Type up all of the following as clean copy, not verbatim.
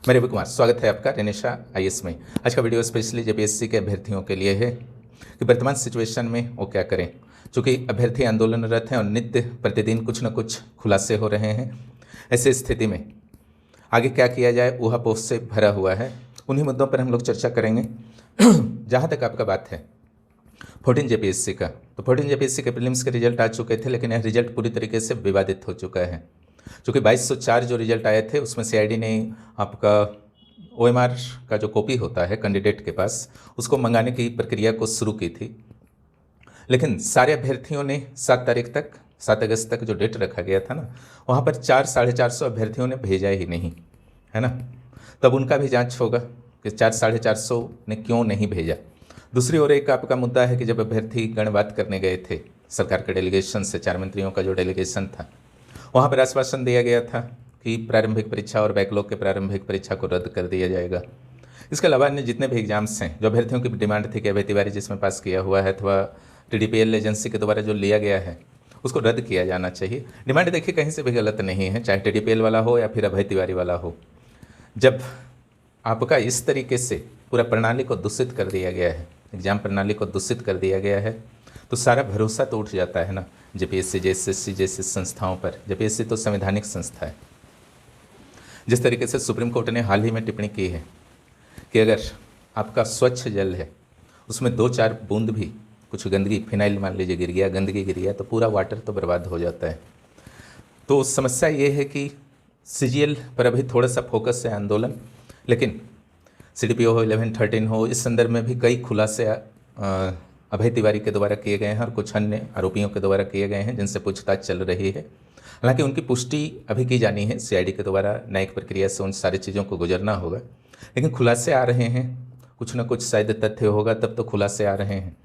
मैं रवि कुमार, स्वागत है आपका रेनेशा आईएएस में। आज का वीडियो स्पेशली जेपीएससी के अभ्यर्थियों के लिए है कि वर्तमान सिचुएशन में वो क्या करें। चूँकि अभ्यर्थी आंदोलनरत हैं और नित्य प्रतिदिन कुछ न कुछ खुलासे हो रहे हैं, ऐसे स्थिति में आगे क्या किया जाए वह पोस्ट से भरा हुआ है। उन्हीं मुद्दों पर हम लोग चर्चा करेंगे। जहाँ तक आपका बात है 14 जेपीएससी का, तो 14 जेपीएससी के प्रीलिम्स के रिजल्ट आ चुके थे, लेकिन यह रिजल्ट पूरी तरीके से विवादित हो चुका है। चूँकि 2204 जो रिजल्ट आए थे उसमें सीआईडी ने आपका ओएमआर का जो कॉपी होता है कैंडिडेट के पास, उसको मंगाने की प्रक्रिया को शुरू की थी। लेकिन सारे अभ्यर्थियों ने 7 अगस्त तक जो डेट रखा गया था ना, वहाँ पर 400-450 अभ्यर्थियों ने भेजा ही नहीं, है ना। तब उनका भी जांच होगा कि 400-450 ने क्यों नहीं भेजा। दूसरी ओर एक आपका मुद्दा है कि जब अभ्यर्थी गणबात करने गए थे सरकार के डेलीगेशन से, 4 मंत्रियों का जो डेलीगेशन था, वहाँ पर आश्वासन दिया गया था कि प्रारंभिक परीक्षा और बैकलॉग के प्रारंभिक परीक्षा को रद्द कर दिया जाएगा। इसके अलावा अन्य जितने भी एग्जाम्स हैं, जो अभ्यर्थियों की डिमांड थी कि अभय तिवारी जिसमें पास किया हुआ है अथवा टीडीपीएल एजेंसी के द्वारा जो लिया गया है उसको रद्द किया जाना चाहिए। डिमांड देखिए कहीं से भी गलत नहीं है, चाहे टीडीपीएल वाला हो या फिर अभय तिवारी वाला हो। जब आपका इस तरीके से पूरा प्रणाली को दूषित कर दिया गया है, एग्जाम प्रणाली को दूषित कर दिया गया है, तो सारा भरोसा तो उठ जाता है ना जेपीएससी जेएसएससी जैसी संस्थाओं पर। जेपीएससी तो संवैधानिक संस्था है। जिस तरीके से सुप्रीम कोर्ट ने हाल ही में टिप्पणी की है कि अगर आपका स्वच्छ जल है उसमें 2-4 बूंद भी कुछ गंदगी, फिनाइल मान लीजिए गिर गया, गंदगी गिर गया, तो पूरा वाटर तो बर्बाद हो जाता है। तो समस्या ये है कि सीजीएल पर अभी थोड़ा सा फोकस है आंदोलन, लेकिन सीडीपीओ हो, 11-13 हो, इस संदर्भ में भी कई खुलासे अभय तिवारी के द्वारा किए गए हैं और कुछ अन्य आरोपियों के द्वारा किए गए हैं जिनसे पूछताछ चल रही है। हालांकि उनकी पुष्टि अभी की जानी है, सीआईडी के द्वारा न्यायिक प्रक्रिया से उन सारी चीज़ों को गुजरना होगा। लेकिन खुलासे आ रहे हैं, कुछ ना कुछ शायद तथ्य होगा तब तो खुलासे आ रहे हैं।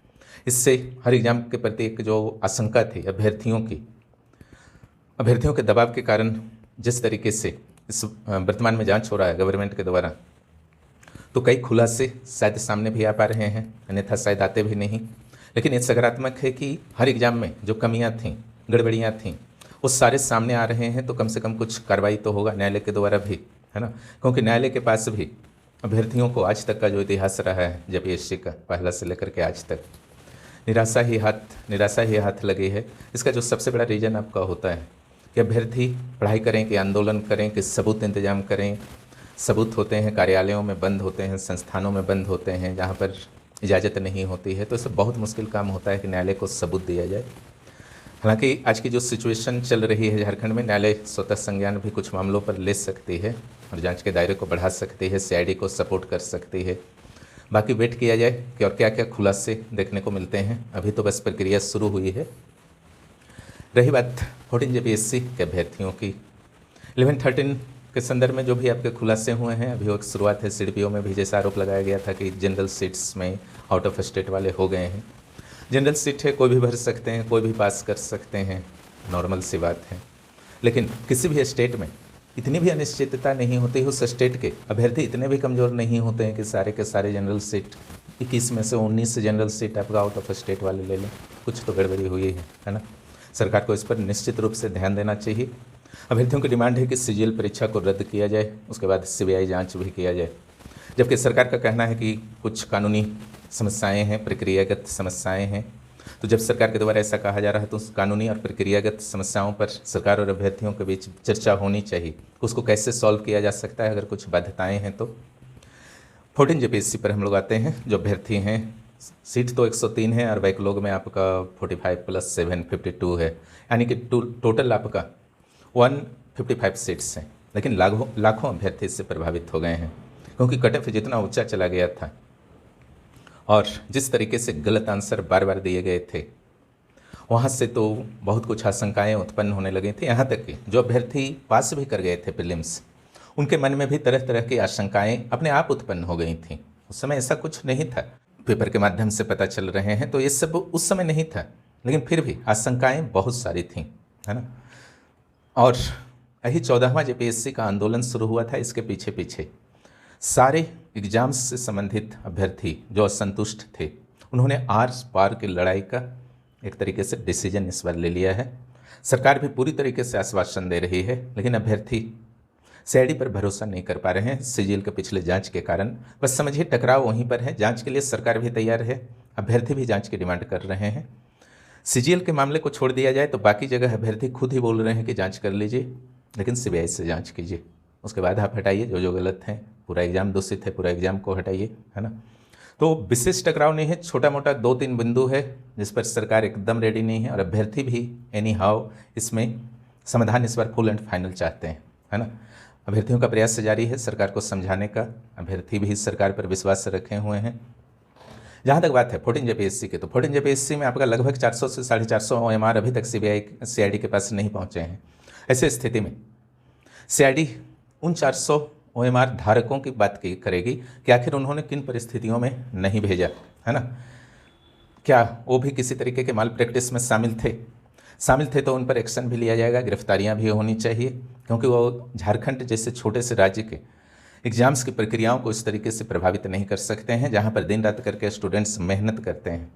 इससे हर एग्जाम के प्रति एक जो आशंका थी अभ्यर्थियों के दबाव के कारण जिस तरीके से इस वर्तमान में जांच हो रहा है गवर्नमेंट के द्वारा, तो कई खुलासे शायद सामने भी आ पा रहे हैं, अन्यथा शायद आते भी नहीं। लेकिन ये सकारात्मक है कि हर एग्जाम में जो कमियां थीं, गड़बड़ियां थीं, वो सारे सामने आ रहे हैं। तो कम से कम कुछ कार्रवाई तो होगा न्यायालय के द्वारा भी, है ना। क्योंकि न्यायालय के पास भी अभ्यर्थियों को आज तक का जो इतिहास रहा है जेपीएससी का, पहला से लेकर के आज तक, निराशा ही हाथ लगी है। इसका जो सबसे बड़ा रीज़न आपका होता है कि अभ्यर्थी पढ़ाई करें कि आंदोलन करें कि सबूत इंतजाम करें। सबूत होते हैं कार्यालयों में बंद होते हैं, संस्थानों में बंद होते हैं जहाँ पर इजाज़त नहीं होती है। तो इससे बहुत मुश्किल काम होता है कि न्यायालय को सबूत दिया जाए। हालांकि आज की जो सिचुएशन चल रही है झारखंड में, न्यायालय स्वतः संज्ञान भी कुछ मामलों पर ले सकती है और जांच के दायरे को बढ़ा सकती है, सीआईडी को सपोर्ट कर सकती है। बाकी वेट किया जाए कि और क्या क्या खुलासे देखने को मिलते हैं। अभी तो बस प्रक्रिया शुरू हुई है। रही बात 14 जेपीएससी के अभ्यर्थियों की, 11-13 के संदर्भ में जो भी आपके खुलासे हुए हैं, अभी एक शुरुआत है। सीडीपीओ में भी जैसा आरोप लगाया गया था कि जनरल सीट्स में आउट ऑफ स्टेट वाले हो गए हैं। जनरल सीट है, कोई भी भर सकते हैं, कोई भी पास कर सकते हैं, नॉर्मल सी बात है। लेकिन किसी भी स्टेट में इतनी भी अनिश्चितता नहीं होती, उस स्टेट के अभ्यर्थी इतने भी कमज़ोर नहीं होते हैं कि सारे के सारे जनरल सीट 21 में से 19 जनरल सीट आपका आउट ऑफ स्टेट वाले ले लें। कुछ तो गड़बड़ी हुई है ना। सरकार को इस पर निश्चित रूप से ध्यान देना चाहिए। अभ्यर्थियों की डिमांड है कि सीजीएल परीक्षा को रद्द किया जाए, उसके बाद सीबीआई जांच भी किया जाए। जबकि सरकार का कहना है कि कुछ कानूनी समस्याएं हैं, प्रक्रियागत समस्याएं हैं। तो जब सरकार के द्वारा ऐसा कहा जा रहा है तो उस कानूनी और प्रक्रियागत समस्याओं पर सरकार और अभ्यर्थियों के बीच चर्चा होनी चाहिए। उसको कैसे सॉल्व किया जा सकता है अगर कुछ बाध्यताएँ हैं तो। 14 जेपीएससी पर हम लोग आते हैं। जो अभ्यर्थी हैं, सीट तो 103 है और बैकलॉग में आपका 45 + 7 52 है, यानी कि टोटल आपका 155 सीट्स हैं। लेकिन लाखों अभ्यर्थी इससे प्रभावित हो गए हैं, क्योंकि कट ऑफ जितना ऊंचा चला गया था और जिस तरीके से गलत आंसर बार बार दिए गए थे, वहाँ से तो बहुत कुछ आशंकाएं उत्पन्न होने लगी थी। यहाँ तक कि जो अभ्यर्थी पास भी कर गए थे प्रीलिम्स, उनके मन में भी तरह तरह की आशंकाएं अपने आप उत्पन्न हो गई थीं। उस समय ऐसा कुछ नहीं था, पेपर के माध्यम से पता चल रहे हैं, तो ये सब उस समय नहीं था। लेकिन फिर भी आशंकाएं बहुत सारी थीं, है ना। और यही 14वां जेपीएससी का आंदोलन शुरू हुआ था। इसके पीछे पीछे सारे एग्जाम्स से संबंधित अभ्यर्थी जो असंतुष्ट थे, उन्होंने आर पार की लड़ाई का एक तरीके से डिसीजन इस बार ले लिया है। सरकार भी पूरी तरीके से आश्वासन दे रही है, लेकिन अभ्यर्थी सीआईडी पर भरोसा नहीं कर पा रहे हैं सीजीएल के पिछले जांच के कारण। बस समझिए टकराव वहीं पर है। जांच के लिए सरकार भी तैयार है, अभ्यर्थी भी जांच की डिमांड कर रहे हैं। सीजीएल के मामले को छोड़ दिया जाए तो बाकी जगह अभ्यर्थी खुद ही बोल रहे हैं कि जांच कर लीजिए, लेकिन सीबीआई से जांच कीजिए, उसके बाद आप हटाइए जो जो गलत हैं। पूरा एग्जाम दूषित है, पूरा एग्जाम को हटाइए, है ना। तो विशेष टकराव नहीं है, छोटा मोटा 2-3 बिंदु है जिस पर सरकार एकदम रेडी नहीं है और अभ्यर्थी भी एनी हाउ इसमें समाधान इस बार फुल एंड फाइनल चाहते हैं, है ना। अभ्यर्थियों का प्रयास जारी है सरकार को समझाने का, अभ्यर्थी भी सरकार पर विश्वास रखे हुए हैं। जहाँ तक बात है 14 जेपीएससी की, तो 14 जेपीएससी में आपका लगभग 400 से 450 OMR अभी तक सीआईडी के पास नहीं पहुँचे हैं। ऐसे स्थिति में सीआईडी उन 400 OMR धारकों की बात करेगी कि आखिर उन्होंने किन परिस्थितियों में नहीं भेजा, है ना। क्या वो भी किसी तरीके के माल प्रैक्टिस में शामिल थे तो उन पर एक्शन भी लिया जाएगा, गिरफ्तारियां भी होनी चाहिए, क्योंकि वो झारखंड जैसे छोटे से राज्य के एग्जाम्स की प्रक्रियाओं को इस तरीके से प्रभावित नहीं कर सकते हैं जहां पर दिन रात करके स्टूडेंट्स मेहनत करते हैं।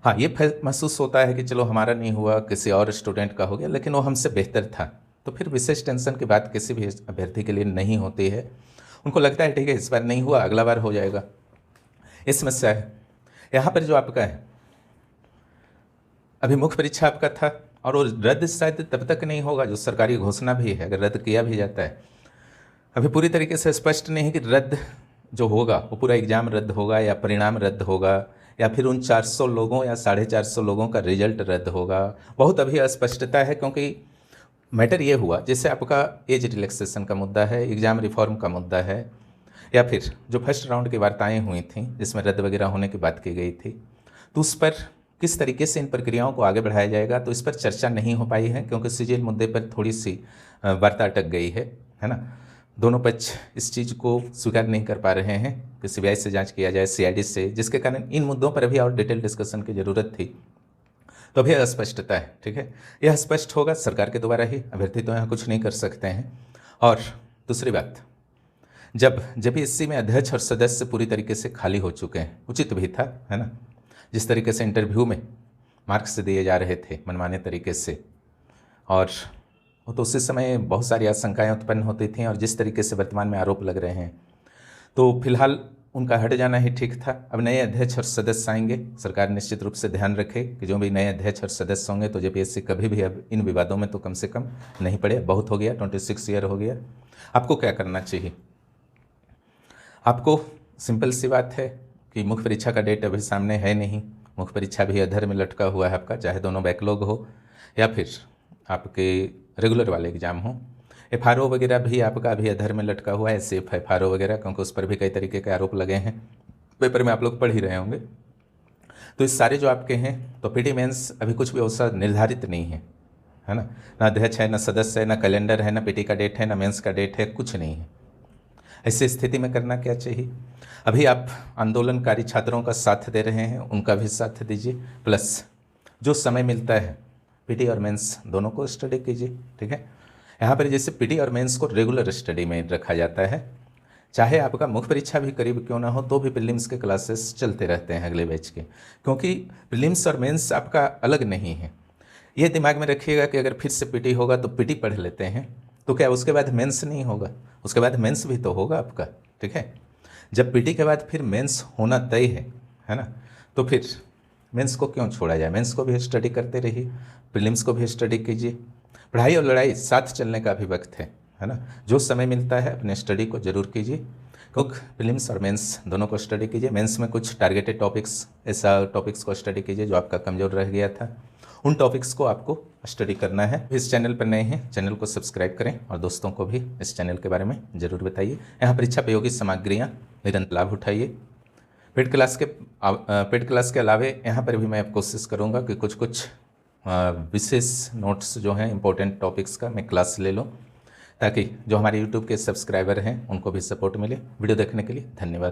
हाँ, ये महसूस होता है कि चलो हमारा नहीं हुआ, किसी और स्टूडेंट का हो गया, लेकिन वो हमसे बेहतर था, तो फिर विशेष टेंशन की बात किसी भी अभ्यर्थी के लिए नहीं होती है। उनको लगता है ठीक है इस बार नहीं हुआ, अगला बार हो जाएगा। ये समस्या है। यहाँ पर जो आपका है अभी मुख्य परीक्षा आपका था और वो रद्द शायद तब तक नहीं होगा जो सरकारी घोषणा भी है, अगर रद्द किया भी जाता है। अभी पूरी तरीके से स्पष्ट नहीं है कि रद्द जो होगा वो पूरा एग्जाम रद्द होगा या परिणाम रद्द होगा या फिर उन 400 लोगों या 450 लोगों का रिजल्ट रद्द होगा। बहुत अभी अस्पष्टता है, क्योंकि मैटर ये हुआ जैसे आपका एज रिलैक्सेशन का मुद्दा है, एग्ज़ाम रिफॉर्म का मुद्दा है, या फिर जो फर्स्ट राउंड की वार्ताएं हुई थी जिसमें रद्द वगैरह होने की बात की गई थी, तो उस पर किस तरीके से इन प्रक्रियाओं को आगे बढ़ाया जाएगा, तो इस पर चर्चा नहीं हो पाई है, क्योंकि सीजीएल मुद्दे पर थोड़ी सी वार्ता अटक गई है ना। दोनों पक्ष इस चीज़ को स्वीकार नहीं कर पा रहे हैं कि सीबीआई से जांच किया जाए, सीआईडी से, जिसके कारण इन मुद्दों पर भी और डिटेल डिस्कशन की ज़रूरत थी। तो अभी अस्पष्टता है, ठीक है, यह स्पष्ट होगा सरकार के द्वारा ही, अभ्यर्थी तो यहाँ कुछ नहीं कर सकते हैं। और दूसरी बात, जब जेपीएससी में अध्यक्ष और सदस्य पूरी तरीके से खाली हो चुके हैं, उचित भी था, है ना। जिस तरीके से इंटरव्यू में मार्क्स दिए जा रहे थे मनमाने तरीके से, और वो तो उसी समय बहुत सारी आशंकाएं उत्पन्न होती थी, और जिस तरीके से वर्तमान में आरोप लग रहे हैं, तो फिलहाल उनका हट जाना ही ठीक था। अब नए अध्यक्ष और सदस्य आएंगे, सरकार निश्चित रूप से ध्यान रखे कि जो भी नए अध्यक्ष और सदस्य होंगे तो जेपीएससी कभी भी अब इन विवादों में तो कम से कम नहीं पड़े। बहुत हो गया, 26 ईयर हो गया। आपको क्या करना चाहिए? आपको सिंपल सी बात है कि मुख्य परीक्षा का डेट अभी सामने है नहीं, मुख्य परीक्षा भी अधर में लटका हुआ है आपका, चाहे दोनों बैकलॉग हो या फिर आपके रेगुलर वाले एग्जाम हो। FRO वगैरह भी आपका अभी अधर में लटका हुआ है, सेफ FRO वगैरह, क्योंकि उस पर भी कई तरीके के आरोप लगे हैं, पेपर में आप लोग पढ़ ही रहे होंगे। तो इस सारे जो आपके हैं, तो पीटी मेंस अभी कुछ भी अवसर निर्धारित नहीं है ना। ना अध्यक्ष है, ना सदस्य है, ना कैलेंडर है, ना पीटी का डेट है, ना मेंस का डेट है, कुछ नहीं है। ऐसी स्थिति में करना क्या चाहिए? अभी आप आंदोलनकारी छात्रों का साथ दे रहे हैं, उनका भी साथ दीजिए, प्लस जो समय मिलता है पीटी और मेंस दोनों को स्टडी कीजिए, ठीक है। यहाँ पर जैसे पीटी और मेंस को रेगुलर स्टडी में रखा जाता है, चाहे आपका मुख्य परीक्षा भी करीब क्यों ना हो, तो भी प्रीलिम्स के क्लासेस चलते रहते हैं अगले बैच के, क्योंकि प्रीलिम्स और मेंस आपका अलग नहीं है। ये दिमाग में रखिएगा कि अगर फिर से पीटी होगा तो पीटी पढ़ लेते हैं, तो क्या उसके बाद मेंस नहीं होगा? उसके बाद मेंस भी तो होगा आपका, ठीक है। जब पीटी के बाद फिर मेंस होना तय है ना, तो फिर मेंस को क्यों छोड़ा जाए? मेंस को भी स्टडी करते रहिए, प्रीलिम्स को भी स्टडी कीजिए। पढ़ाई और लड़ाई साथ चलने का भी वक्त है ना। जो समय मिलता है अपने स्टडी को जरूर कीजिए, क्योंकि प्रीलिम्स और मेंस दोनों को स्टडी कीजिए। मेंस में कुछ टारगेटेड टॉपिक्स, ऐसा टॉपिक्स को स्टडी कीजिए जो आपका कमज़ोर रह गया था, उन टॉपिक्स को आपको स्टडी करना है। इस चैनल पर नए हैं, चैनल को सब्सक्राइब करें और दोस्तों को भी इस चैनल के बारे में ज़रूर बताइए। यहाँ परीक्षा उपयोगी सामग्रियाँ निरंतर लाभ उठाइए। पेड क्लास के अलावे यहाँ पर भी मैं कोशिश करूँगा कि कुछ विशेष नोट्स जो हैं इंपॉर्टेंट टॉपिक्स का मैं क्लास ले लूँ, ताकि जो हमारे यूट्यूब के सब्सक्राइबर हैं उनको भी सपोर्ट मिले। वीडियो देखने के लिए धन्यवाद।